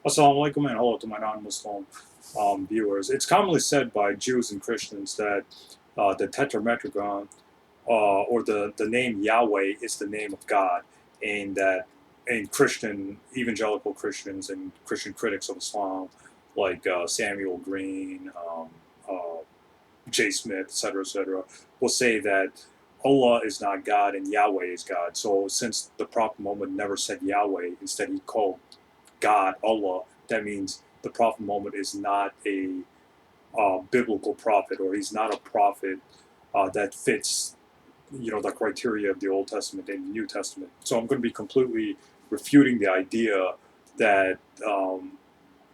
Assalamu alaikum and hello to my non-Muslim viewers. It's commonly said by Jews and Christians that the Tetragrammaton or the name Yahweh is the name of God, and that and Christian evangelical Christians and Christian critics of Islam like Samuel Green, uh, J. Smith, etc., will say that Allah is not God and Yahweh is God. So since the Prophet Muhammad never said Yahweh, instead he called God, Allah, that means the Prophet Muhammad is not a biblical prophet, or he's not a prophet that fits, the criteria of the Old Testament and the New Testament. So I'm going to be completely refuting the idea that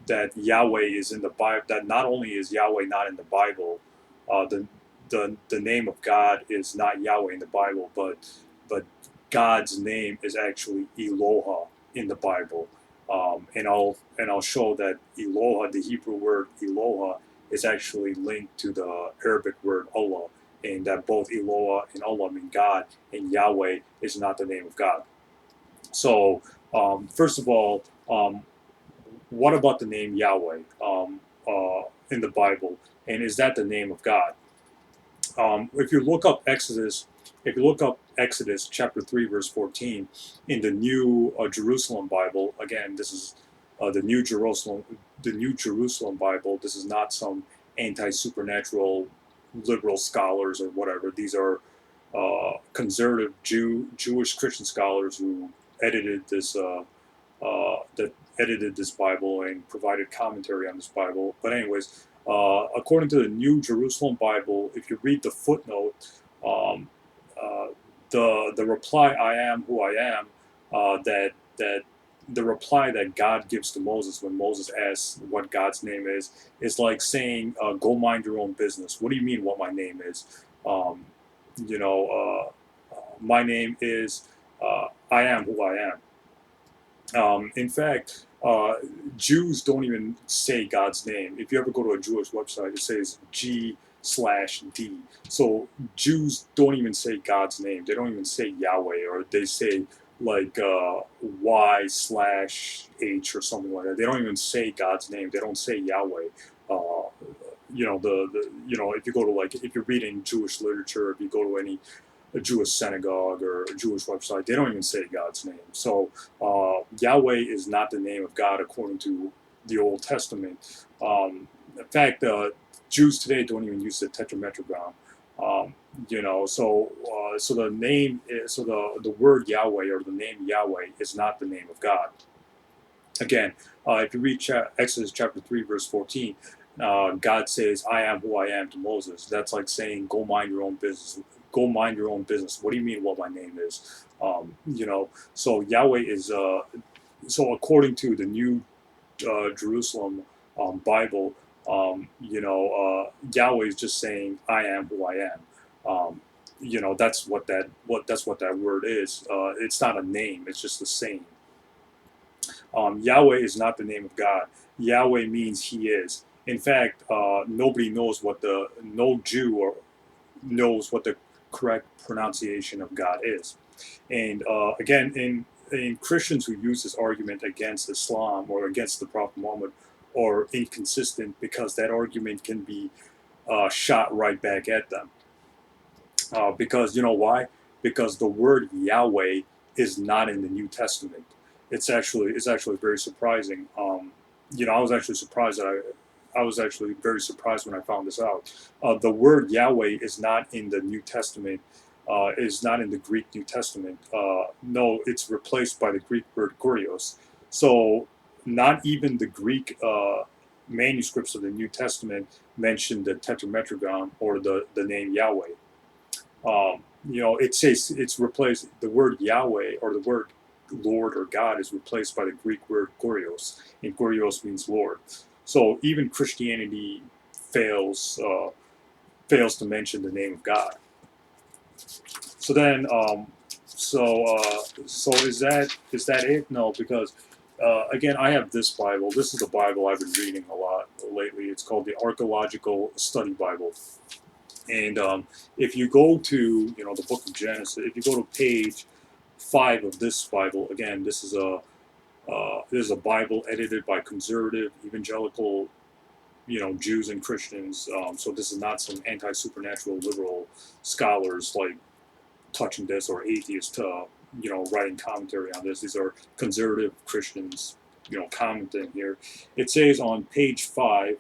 that Yahweh is in the Bible. That not only is Yahweh not in the Bible, the name of God is not Yahweh in the Bible, but God's name is actually Eloha in the Bible. And I'll show that Eloha, the Hebrew word Eloha, is actually linked to the Arabic word Allah, and that both Eloha and Allah mean God, and Yahweh is not the name of God. So first of all, what about the name Yahweh in the Bible, and is that the name of God? If you look up Exodus chapter 3 verse 14 in the New Jerusalem Bible, again, this is the New Jerusalem Bible. This is not some anti-supernatural liberal scholars or whatever. These are conservative Jewish Christian scholars who edited this that edited this Bible and provided commentary on this Bible. But anyways, according to the New Jerusalem Bible, if you read the footnote, um, uh, the reply "I am who I am," that the reply that God gives to Moses when Moses asks what God's name is like saying, "Go mind your own business." What do you mean, what my name is? You know, my name is I am who I am. In fact, Jews don't even say God's name. If you ever go to a Jewish website, it says G/D. So Jews don't even say God's name. They don't even say Yahweh, or they say like Y/H or something like that. They don't even say God's name. They don't say Yahweh. Uh, if you go to, like, if you're reading Jewish literature, if you go to any a Jewish synagogue or a Jewish website, they don't even say God's name. So Yahweh is not the name of God according to the Old Testament. In fact, Jews today don't even use the Tetragrammaton. So the name, so the word Yahweh, or the name Yahweh, is not the name of God. Again, if you read Exodus chapter 3 verse 14, God says, "I am who I am" to Moses. That's like saying, "Go mind your own business." Go mind your own business. What do you mean, what my name is? So Yahweh is. So according to the New Jerusalem Bible, Yahweh is just saying, "I am who I am." That's what that word is. It's not a name. It's just a saying. Yahweh is not the name of God. Yahweh means He is. In fact, nobody knows no Jew or knows what the correct pronunciation of God is. And again, in Christians who use this argument against Islam or against the Prophet Muhammad are inconsistent, because that argument can be shot right back at them. Because you know why? Because the word Yahweh is not in the New Testament. It's actually very surprising. I was actually surprised that I was actually very surprised when I found this out. The word Yahweh is not in the New Testament. Is not in the Greek New Testament. No, it's replaced by the Greek word Kurios. So not even the Greek manuscripts of the New Testament mention the Tetragrammaton or the name Yahweh. It says it's replaced. The word Yahweh, or the word Lord or God, is replaced by the Greek word Kurios, and Kurios means Lord. So even Christianity fails fails to mention the name of God. So then, so is that it? No, because again, I have this Bible. This is the Bible I've been reading a lot lately. It's called the Archaeological Study Bible. And if you go to the book of Genesis, if you go to page 5 of this Bible, again, this is This is a Bible edited by conservative evangelical, Jews and Christians. So this is not some anti-supernatural liberal scholars like touching this, or atheists, writing commentary on this. These are conservative Christians, commenting here. It says on page 5,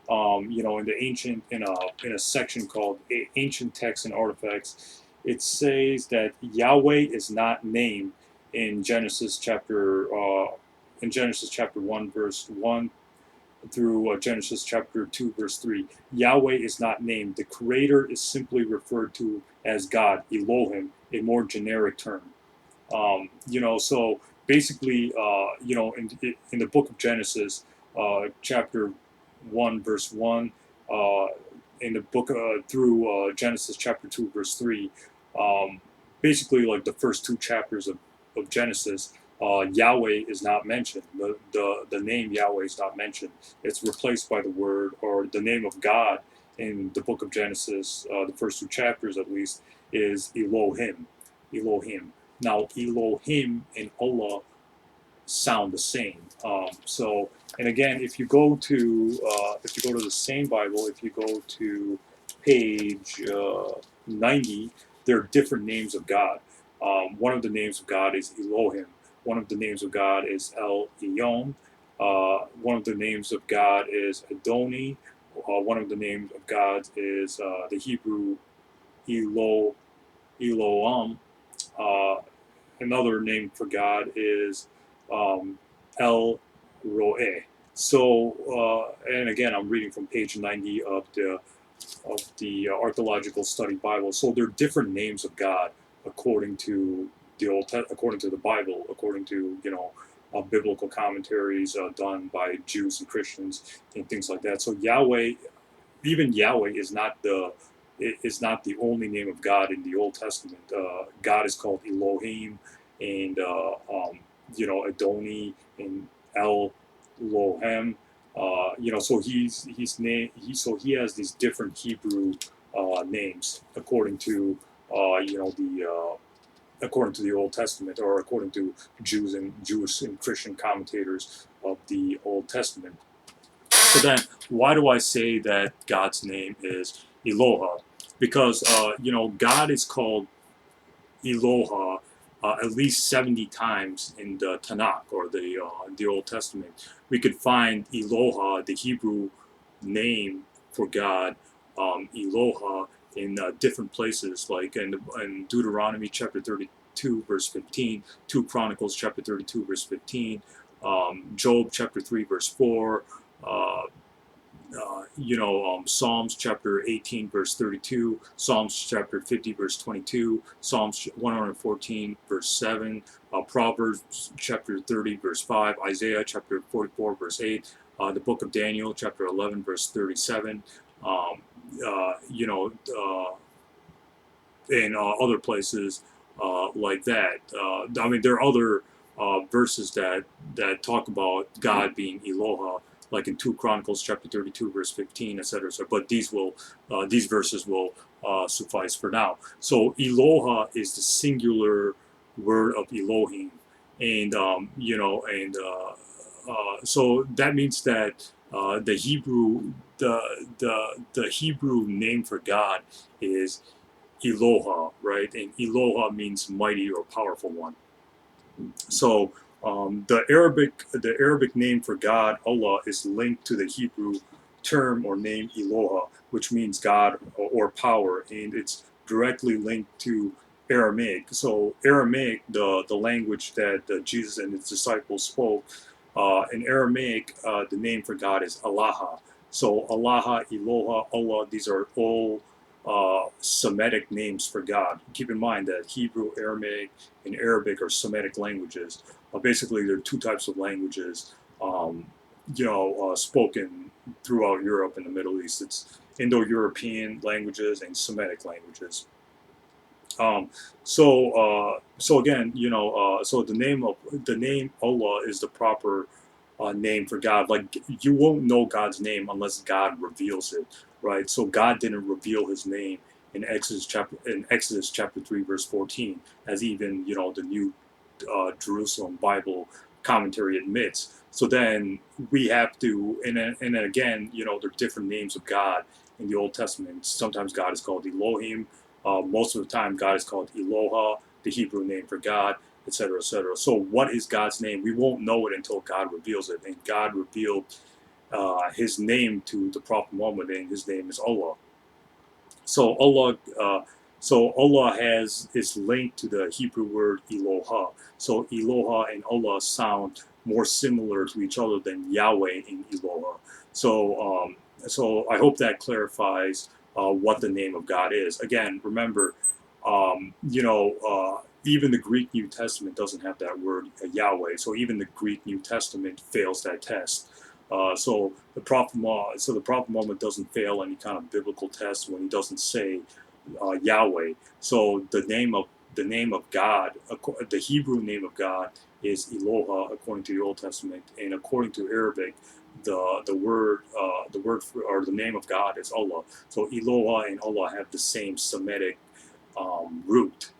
in the ancient, in a section called Ancient Texts and Artifacts, it says that Yahweh is not named in Genesis chapter 1 verse 1 through Genesis chapter 2 verse 3. Yahweh is not named. The creator is simply referred to as God, Elohim, a more generic term. So basically, in the book of Genesis, chapter 1 verse 1, in the book through Genesis chapter 2 verse 3, basically like the first two chapters of Genesis, Yahweh is not mentioned. The name Yahweh is not mentioned. It's replaced by the word, or the name of God in the book of Genesis, the first two chapters at least, is Elohim. Elohim. Now, Elohim and Allah sound the same. And again, if you go to the same Bible, if you go to page 90, there are different names of God. One of the names of God is Elohim. One of the names of God is El Elyon. One of the names of God is Adoni. One of the names of God is the Hebrew Elohim. Another name for God is El Roe. So, and again, I'm reading from page 90 of the Archaeological Study Bible. So there are different names of God according to according to the Bible, according to biblical commentaries done by Jews and Christians and things like that. So Yahweh, even Yahweh, is not the only name of God in the Old Testament. God is called Elohim, and Adoni, and El Lohem. So he has these different Hebrew names according to according to the Old Testament, or according to Jewish and Christian commentators of the Old Testament. So then, why do I say that God's name is Eloha? Because God is called Eloha at least 70 times in the Tanakh, or the Old Testament. We could find Eloha, the Hebrew name for God, Eloha, in different places, like in Deuteronomy chapter 32 verse 15, 2 Chronicles chapter 32 verse 15, Job chapter 3 verse 4. Psalms chapter 18 verse 32, Psalms chapter 50 verse 22, Psalms 114 verse 7, Proverbs chapter 30 verse 5, Isaiah chapter 44 verse 8, the book of Daniel chapter 11 verse 37, um, you know, and other places like that. There are other verses that talk about God being Eloha, like in 2 Chronicles chapter 32 verse 15, etc. But these verses will suffice for now. So Eloha is the singular word of Elohim, and so that means that the Hebrew name for God is Eloha, right? And Eloha means mighty or powerful one. So the Arabic name for God, Allah, is linked to the Hebrew term or name Eloha, which means God or power, and it's directly linked to Aramaic. So Aramaic, the language that Jesus and his disciples spoke, in Aramaic, the name for God is Aloha. So Aloha, Eloha, Allah, these are all Semitic names for God. Keep in mind that Hebrew, Aramaic, and Arabic are Semitic languages. Basically, there are two types of languages, spoken throughout Europe and the Middle East. It's Indo-European languages and Semitic languages. So again, so the name Allah is the proper name for God. Like, you won't know God's name unless God reveals it, right? So God didn't reveal His name in Exodus chapter 3 verse 14, as even the New Jerusalem Bible commentary admits. So then we have to, and then again, there are different names of God in the Old Testament. Sometimes God is called Elohim. Most of the time, God is called Eloha, the Hebrew name for God, etc., etc. So what is God's name? We won't know it until God reveals it. And God revealed his name to the Prophet Muhammad, and his name is Allah. So Allah is linked to the Hebrew word Eloha. So Eloha and Allah sound more similar to each other than Yahweh and Eloha. So I hope that clarifies what the name of God is. Again, remember, even the Greek New Testament doesn't have that word Yahweh. So even the Greek New Testament fails that test. So the Prophet Muhammad doesn't fail any kind of biblical test when he doesn't say Yahweh. So the name of God, the Hebrew name of God is Eloha according to the Old Testament, and according to Arabic, the word for, or the name of God is Allah. So Eloha and Allah have the same Semitic root.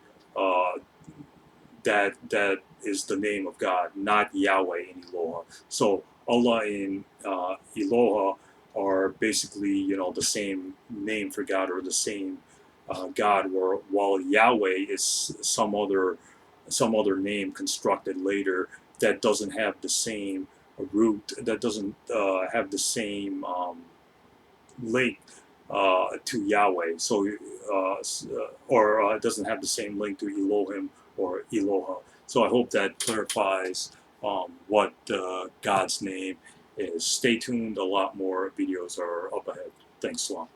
That is the name of God, not Yahweh and Eloha. So Allah and Eloha are basically the same name for God, or the same God, while Yahweh is some other name constructed later that doesn't have the same root, that doesn't have the same link to Yahweh. So or it doesn't have the same link to Elohim or Eloha. So I hope that clarifies what God's name is. Stay tuned. A lot more videos are up ahead. Thanks a lot.